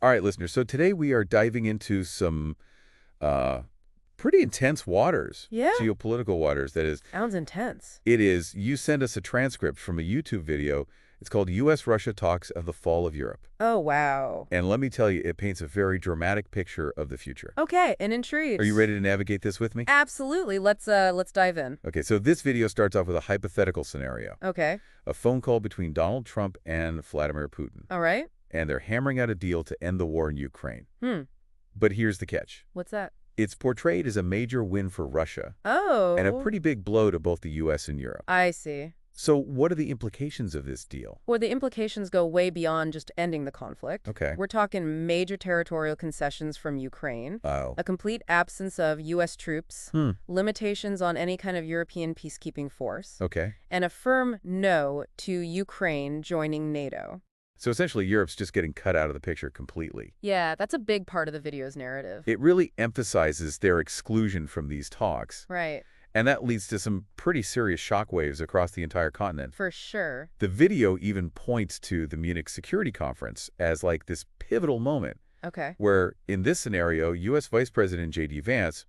All right, listeners. So today we are diving into some uh, pretty intense waters, Yeah? geopolitical waters. That is, Sounds intense. it is, you send us a transcript from a YouTube video. It's called U.S.-Russia Talks of the Fall of Europe. Oh, wow. And let me tell you, it paints a very dramatic picture of the future. Okay, and intrigued. Are you ready to navigate this with me? Absolutely. Let's dive in. Okay, so this video starts off with a hypothetical scenario. Okay. A phone call between Donald Trump and Vladimir Putin. All right. And they're hammering out a deal to end the war in Ukraine. Hmm. But here's the catch. What's that? It's portrayed as a major win for Russia. Oh. And a pretty big blow to both the U.S. and Europe. I see. So what are the implications of this deal? Well, the implications go way beyond just ending the conflict. Okay. We're talking major territorial concessions from Ukraine, Oh. a complete absence of U.S. troops, limitations on any kind of European peacekeeping force, Okay. and a firm no to Ukraine joining NATO. So essentially, Europe's just getting cut out of the picture completely. Yeah, that's a big part of the video's narrative. It really emphasizes their exclusion from these talks. Right. And that leads to some pretty serious shockwaves across the entire continent. For sure. The video even points to the Munich Security Conference as like this pivotal moment Okay. where, in this scenario, U.S. Vice President J.D. Vance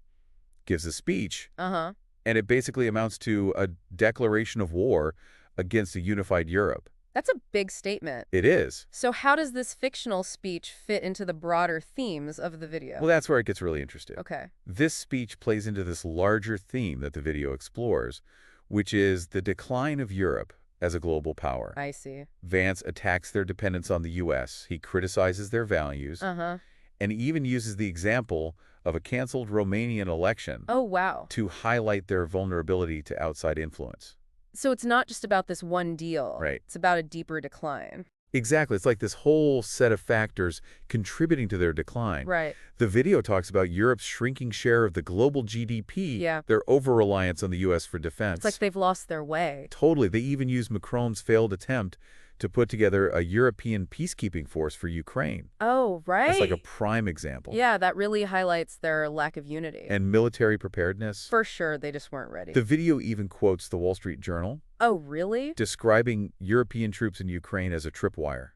gives a speech, Uh-huh. and it basically amounts to a declaration of war against a unified Europe. That's a big statement. It is. So how does this fictional speech fit into the broader themes of the video? Well, that's where it gets really interesting. Okay. This speech plays into this larger theme that the video explores, which is the decline of Europe as a global power. I see. Vance attacks their dependence on the U.S., he criticizes their values, Uh-huh. and even uses the example of a canceled Romanian election Oh, wow. to highlight their vulnerability to outside influence. So it's not just about this one deal. Right. It's about a deeper decline. Exactly. It's like this whole set of factors contributing to their decline. Right. The video talks about Europe's shrinking share of the global GDP, Yeah. their over-reliance on the U.S. for defense. It's like they've lost their way. Totally. They even use Macron's failed attempt to put together a European peacekeeping force for Ukraine. Oh, right. That's like a prime example. Yeah, that really highlights their lack of unity. And military preparedness. For sure, they just weren't ready. The video even quotes the Wall Street Journal, Oh, really? describing European troops in Ukraine as a tripwire.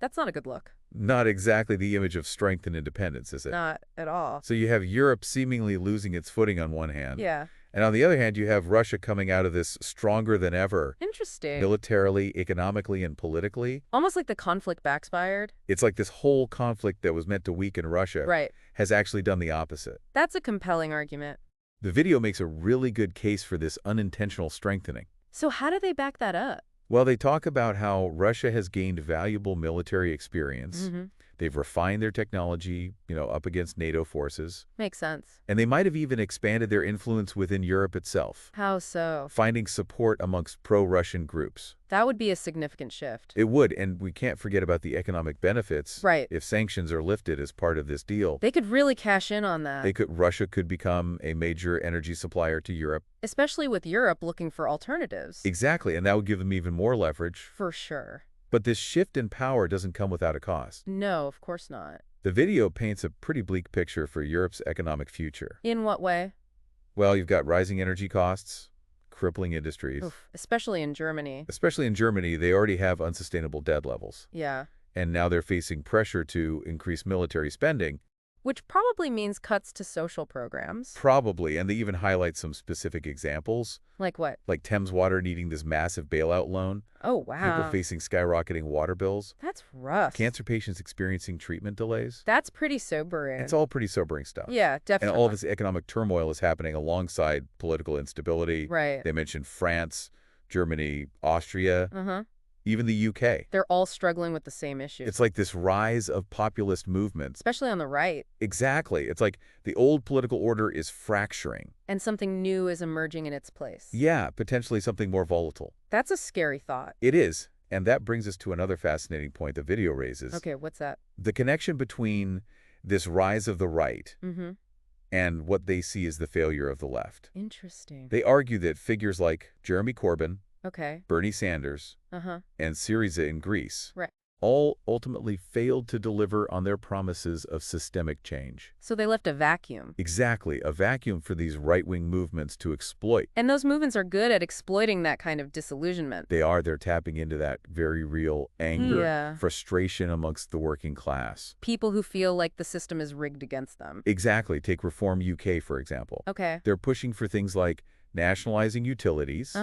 That's not a good look. Not exactly the image of strength and independence, is it? Not at all. So you have Europe seemingly losing its footing on one hand. Yeah. And on the other hand, you have Russia coming out of this stronger than ever, Interesting. militarily, economically, and politically. Almost like the conflict backfired. It's like this whole conflict that was meant to weaken Russia Right. has actually done the opposite. That's a compelling argument. The video makes a really good case for this unintentional strengthening. So how do they back that up? Well, they talk about how Russia has gained valuable military experience. They've refined their technology, up against NATO forces. Makes sense. And they might have even expanded their influence within Europe itself, How so? finding support amongst pro-Russian groups. That would be a significant shift. It would, and we can't forget about the economic benefits. Right. If sanctions are lifted as part of this deal, They could really cash in on that. Russia could become a major energy supplier to Europe. Especially with Europe looking for alternatives. Exactly, and that would give them even more leverage. For sure. But this shift in power doesn't come without a cost. No, of course not. The video paints a pretty bleak picture for Europe's economic future. In what way? Well, you've got rising energy costs, crippling industries. Oof, especially in Germany. Especially in Germany, they already have unsustainable debt levels. Yeah. And now they're facing pressure to increase military spending. Which probably means cuts to social programs. Probably, and they even highlight some specific examples, Like what? like Thames Water needing this massive bailout loan, Oh, people wow. facing skyrocketing water bills, That's rough. cancer patients experiencing treatment delays. That's pretty sobering. It's all pretty sobering stuff. Yeah, And definitely. all of this economic turmoil is happening alongside political instability. Right. They mentioned France, Germany, Austria, Uh-huh. even the UK. They're all struggling with the same issues. It's like this rise of populist movements. Especially on the right. Exactly. It's like the old political order is fracturing. And something new is emerging in its place. Yeah, potentially something more volatile. That's a scary thought. It is. And that brings us to another fascinating point the video raises. Okay, what's that? The connection between this rise of the right Mm-hmm. and what they see as the failure of the left. Interesting. They argue that figures like Jeremy Corbyn, Okay. Bernie Sanders, Uh-huh. and Syriza in Greece Right. all ultimately failed to deliver on their promises of systemic change. So they left a vacuum. Exactly, a vacuum for these right-wing movements to exploit. And those movements are good at exploiting that kind of disillusionment. They're tapping into that very real anger, Yeah. frustration amongst the working class. People who feel like the system is rigged against them. Exactly. Take Reform UK, for example. Okay. They're pushing for things like nationalizing utilities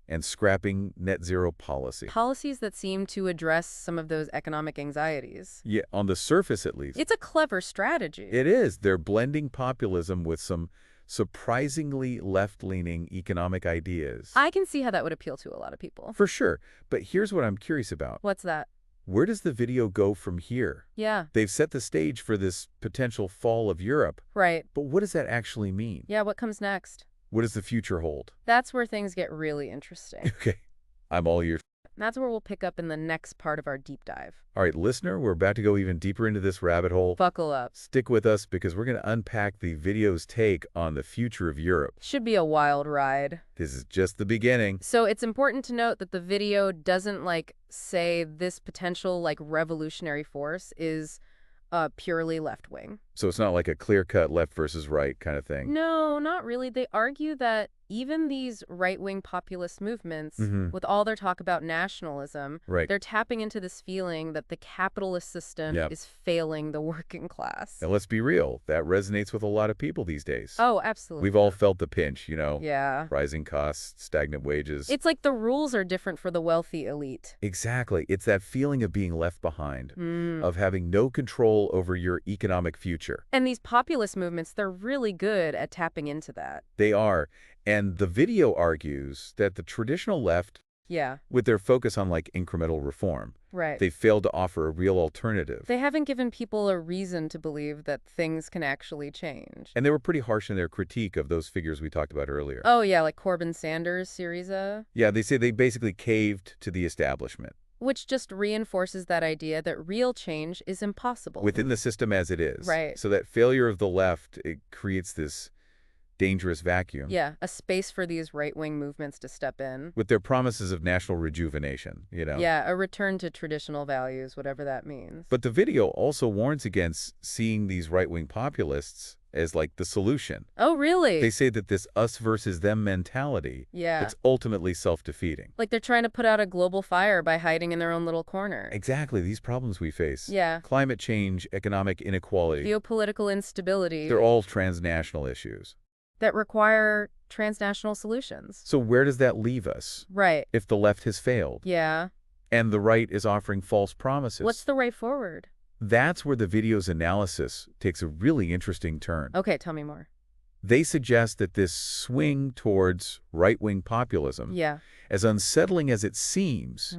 and scrapping net zero policy. Policies that seem to address some of those economic anxieties. Yeah, on the surface at least. It's a clever strategy. It is. They're blending populism with some surprisingly left-leaning economic ideas. I can see how that would appeal to a lot of people. For sure. But here's what I'm curious about. What's that? Where does the video go from here? Yeah. They've set the stage for this potential fall of Europe. Right. But what does that actually mean? Yeah, what comes next? What does the future hold? That's where things get really interesting. Okay. I'm all ears. That's where we'll pick up in the next part of our deep dive. All right, listener, we're about to go even deeper into this rabbit hole. Buckle up. Stick with us because we're going to unpack the video's take on the future of Europe. Should be a wild ride. This is just the beginning. So it's important to note that the video doesn't say this potential revolutionary force is purely left-wing. So it's not like a clear-cut left versus right kind of thing. No, not really. They argue that even these right-wing populist movements, with all their talk about nationalism, they're tapping into this feeling that the capitalist system is failing the working class. And let's be real, that resonates with a lot of people these days. Oh, absolutely. We've all felt the pinch, Yeah. Rising costs, stagnant wages. It's like the rules are different for the wealthy elite. Exactly. It's that feeling of being left behind, of having no control over your economic future. And these populist movements, they're really good at tapping into that. They are. And the video argues that the traditional left, with their focus on incremental reform, they failed to offer a real alternative. They haven't given people a reason to believe that things can actually change. And they were pretty harsh in their critique of those figures we talked about earlier. Oh, yeah, like Corbyn Sanders, Syriza. Yeah, they say they basically caved to the establishment. Which just reinforces that idea that real change is impossible. Within the system as it is. Right. So that failure of the left, it creates this dangerous vacuum. Yeah, a space for these right-wing movements to step in. With their promises of national rejuvenation, Yeah, a return to traditional values, whatever that means. But the video also warns against seeing these right-wing populists as the solution. Oh, really? They say that this us versus them mentality, it's ultimately self-defeating. Like they're trying to put out a global fire by hiding in their own little corner. Exactly, these problems we face. Yeah. Climate change, economic inequality. Geopolitical instability. They're all transnational issues. That require transnational solutions. So where does that leave us? Right. If the left has failed. Yeah. And the right is offering false promises. What's the way forward? That's where the video's analysis takes a really interesting turn. Okay, tell me more. They suggest that this swing towards right-wing populism, as unsettling as it seems,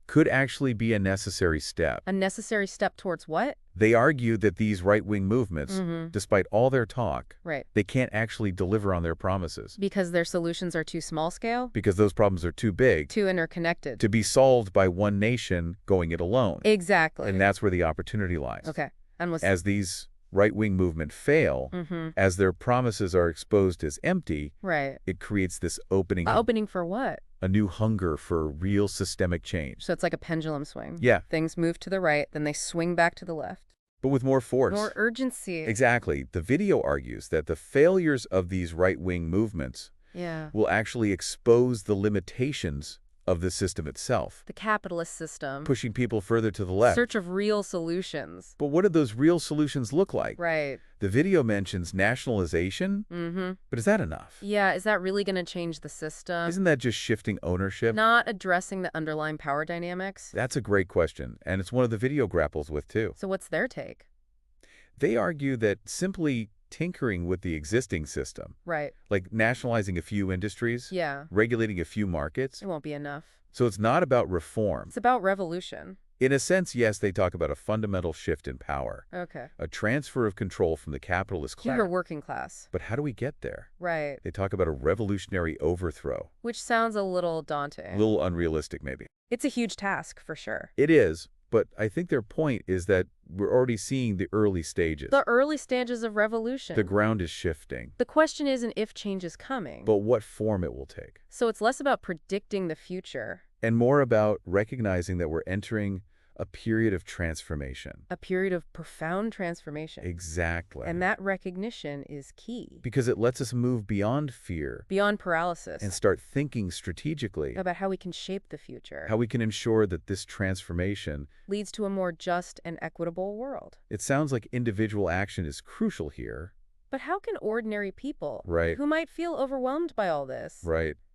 could actually be a necessary step. A necessary step towards what? They argue that these right-wing movements, despite all their talk, they can't actually deliver on their promises. Because their solutions are too small scale? Because those problems are too big. Too interconnected. To be solved by one nation going it alone. Exactly. And that's where the opportunity lies. Okay. And as these right-wing movement fail, as their promises are exposed as empty, it creates this opening. Opening for what? A new hunger for real systemic change. So it's like a pendulum swing. Yeah. Things move to the right, then they swing back to the left. But with more force. More urgency. Exactly. The video argues that the failures of these right-wing movements will actually expose the limitations of the system itself. The capitalist system. Pushing people further to the left. Search of real solutions. But what do those real solutions look like? Right. The video mentions nationalization, but is that enough? Yeah, is that really going to change the system? Isn't that just shifting ownership? Not addressing the underlying power dynamics? That's a great question, and it's one of the video grapples with, too. So what's their take? They argue that simply tinkering with the existing system, like nationalizing a few industries, regulating a few markets, it won't be enough. So it's not about reform. It's about revolution. In a sense, yes, they talk about a fundamental shift in power. Okay. A transfer of control from the capitalist class. To your working class. But how do we get there? Right. They talk about a revolutionary overthrow. Which sounds a little daunting. A little unrealistic, maybe. It's a huge task, for sure. It is. But I think their point is that we're already seeing the early stages. The early stages of revolution. The ground is shifting. The question isn't if change is coming. But what form it will take. So it's less about predicting the future. And more about recognizing that we're entering A period of transformation. A period of profound transformation. Exactly. And that recognition is key. Because it lets us move beyond fear. Beyond paralysis. And start thinking strategically. About how we can shape the future. How we can ensure that this transformation leads to a more just and equitable world. It sounds like individual action is crucial here. But how can ordinary people, who might feel overwhelmed by all this,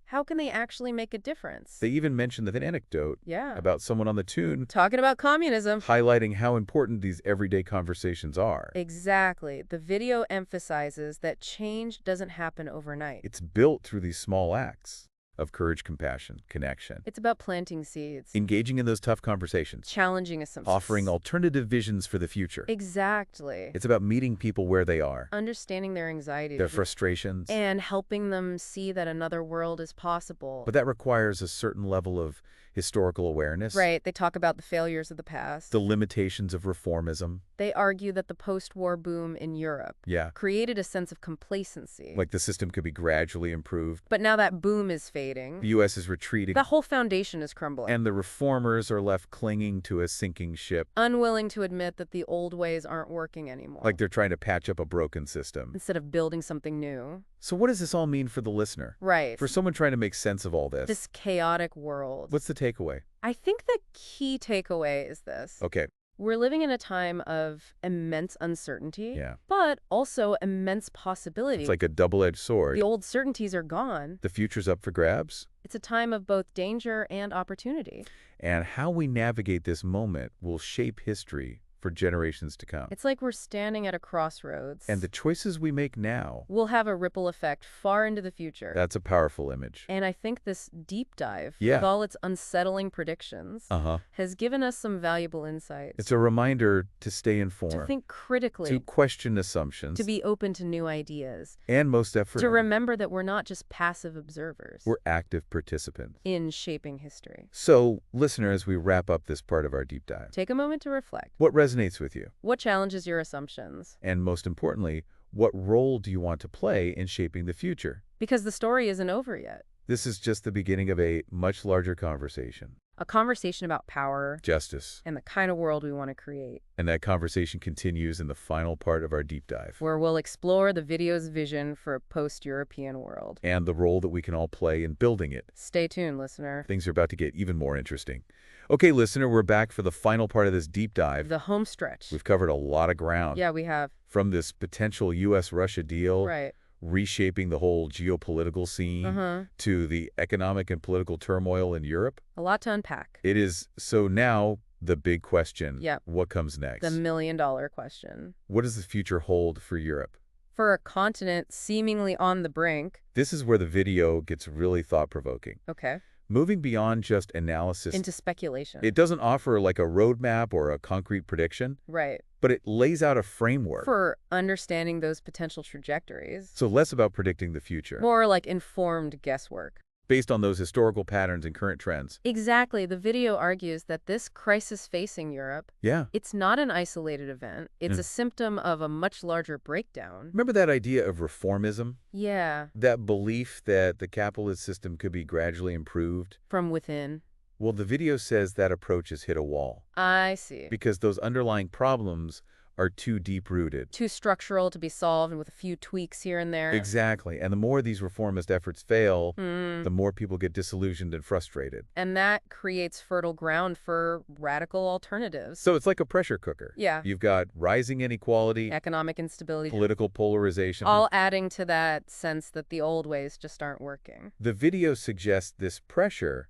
how can they actually make a difference? They even mentioned that anecdote about someone on the tune talking about communism, highlighting how important these everyday conversations are. Exactly. The video emphasizes that change doesn't happen overnight. It's built through these small acts of courage, compassion, connection. It's about planting seeds. Engaging in those tough conversations. Challenging assumptions. Offering alternative visions for the future. Exactly. It's about meeting people where they are. Understanding their anxieties. Their frustrations. And helping them see that another world is possible. But that requires a certain level of historical awareness. Right. They talk about the failures of the past. The limitations of reformism. They argue that the post-war boom in Europe created a sense of complacency. Like the system could be gradually improved. But now that boom is fading. The U.S. is retreating. The whole foundation is crumbling. And the reformers are left clinging to a sinking ship. Unwilling to admit that the old ways aren't working anymore. Like they're trying to patch up a broken system. Instead of building something new. So what does this all mean for the listener? Right. For someone trying to make sense of all this. This chaotic world. What's the takeaway? I think the key takeaway is this. Okay. We're living in a time of immense uncertainty, Yeah. but also immense possibility. It's like a double-edged sword. The old certainties are gone. The future's up for grabs. It's a time of both danger and opportunity. And how we navigate this moment will shape history for generations to come. It's like we're standing at a crossroads. And the choices we make now will have a ripple effect far into the future. That's a powerful image. And I think this deep dive, with all its unsettling predictions, has given us some valuable insights. It's a reminder to stay informed. To think critically. To question assumptions. To be open to new ideas. And most effort. To remember that we're not just passive observers. We're active participants. In shaping history. So, listener, as we wrap up this part of our deep dive. Take a moment to reflect. What resonates with you? What challenges your assumptions? And most importantly, what role do you want to play in shaping the future? Because the story isn't over yet. This is just the beginning of a much larger conversation. A conversation about power, justice, and the kind of world we want to create. And that conversation continues in the final part of our deep dive, where we'll explore the video's vision for a post-European world. And the role that we can all play in building it. Stay tuned, listener. Things are about to get even more interesting. Okay, listener, we're back for the final part of this deep dive. The home stretch. We've covered a lot of ground. Yeah, we have. From this potential U.S.-Russia deal. Right. Reshaping the whole geopolitical scene to the economic and political turmoil in Europe. A lot to unpack. It is. So now the big question. Yep. What comes next? The million-dollar question. What does the future hold for Europe? For a continent seemingly on the brink. This is where the video gets really thought-provoking. Okay. Moving beyond just analysis. Into speculation. It doesn't offer like a roadmap or a concrete prediction. Right. But it lays out a framework. For understanding those potential trajectories. So less about predicting the future. More like informed guesswork. Based on those historical patterns and current trends. Exactly. The video argues that this crisis facing Europe, it's not an isolated event. It's a symptom of a much larger breakdown. Remember that idea of reformism? Yeah. That belief that the capitalist system could be gradually improved? From within. Well, the video says that approach has hit a wall. I see. Because those underlying problems are too deep-rooted. Too structural to be solved with a few tweaks here and there. Exactly. And the more these reformist efforts fail, the more people get disillusioned and frustrated. And that creates fertile ground for radical alternatives. So it's like a pressure cooker. Yeah. You've got rising inequality, economic instability, political polarization. All adding to that sense that the old ways just aren't working. The video suggests this pressure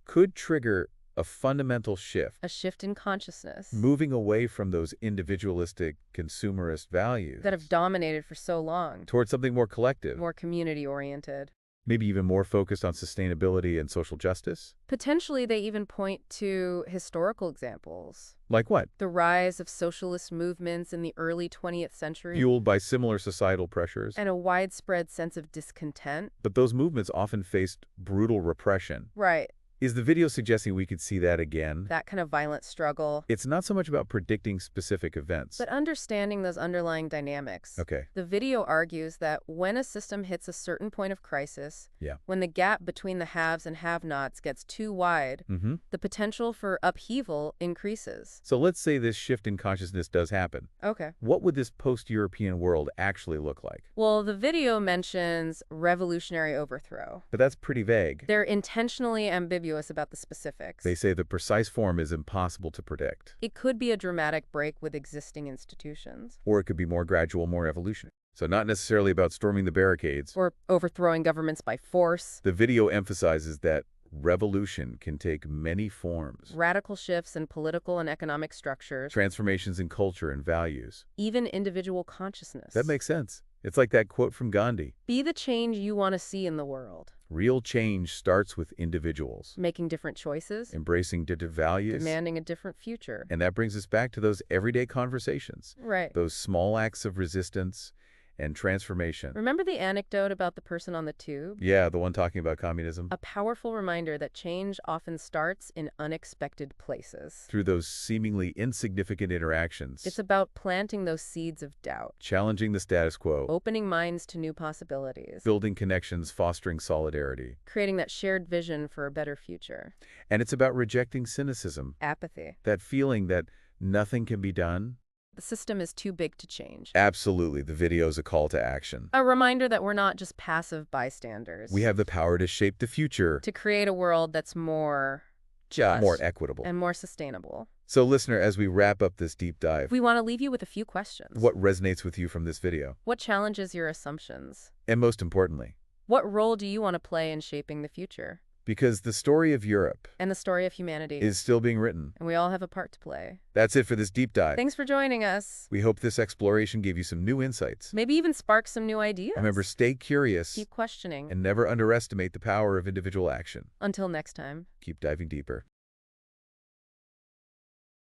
could trigger a fundamental shift. A shift in consciousness. Moving away from those individualistic, consumerist values. That have dominated for so long. Towards something more collective. More community-oriented. Maybe even more focused on sustainability and social justice? Potentially, they even point to historical examples. Like what? The rise of socialist movements in the early 20th century. Fueled by similar societal pressures. And a widespread sense of discontent. But those movements often faced brutal repression. Right. Is the video suggesting we could see that again? That kind of violent struggle. It's not so much about predicting specific events, but understanding those underlying dynamics. Okay. The video argues that when a system hits a certain point of crisis, when the gap between the haves and have-nots gets too wide, the potential for upheaval increases. So let's say this shift in consciousness does happen. Okay. What would this post-European world actually look like? Well, the video mentions revolutionary overthrow. But that's pretty vague. They're intentionally ambiguous about the specifics. They say the precise form is impossible to predict. It could be a dramatic break with existing institutions. Or it could be more gradual, more evolutionary. So not necessarily about storming the barricades. Or overthrowing governments by force. The video emphasizes that revolution can take many forms. Radical shifts in political and economic structures. Transformations in culture and values. Even individual consciousness. That makes sense. It's like that quote from Gandhi. Be the change you want to see in the world. Real change starts with individuals. Making different choices. Embracing different values. Demanding a different future. And that brings us back to those everyday conversations. Right. Those small acts of resistance and transformation. Remember the anecdote about the person on the tube? Yeah, the one talking about communism. A powerful reminder that change often starts in unexpected places. Through those seemingly insignificant interactions. It's about planting those seeds of doubt. Challenging the status quo. Opening minds to new possibilities. Building connections, fostering solidarity. Creating that shared vision for a better future. And it's about rejecting cynicism. Apathy. That feeling that nothing can be done. The system is too big to change. Absolutely. The video is a call to action. A reminder that we're not just passive bystanders. We have the power to shape the future. To create a world that's more just. More equitable. And more sustainable. So, listener, as we wrap up this deep dive, we want to leave you with a few questions. What resonates with you from this video? What challenges your assumptions? And most importantly, what role do you want to play in shaping the future? Because the story of Europe and the story of humanity is still being written. And we all have a part to play. That's it for this deep dive. Thanks for joining us. We hope this exploration gave you some new insights. Maybe even spark some new ideas. Remember, stay curious. Keep questioning. And never underestimate the power of individual action. Until next time. Keep diving deeper.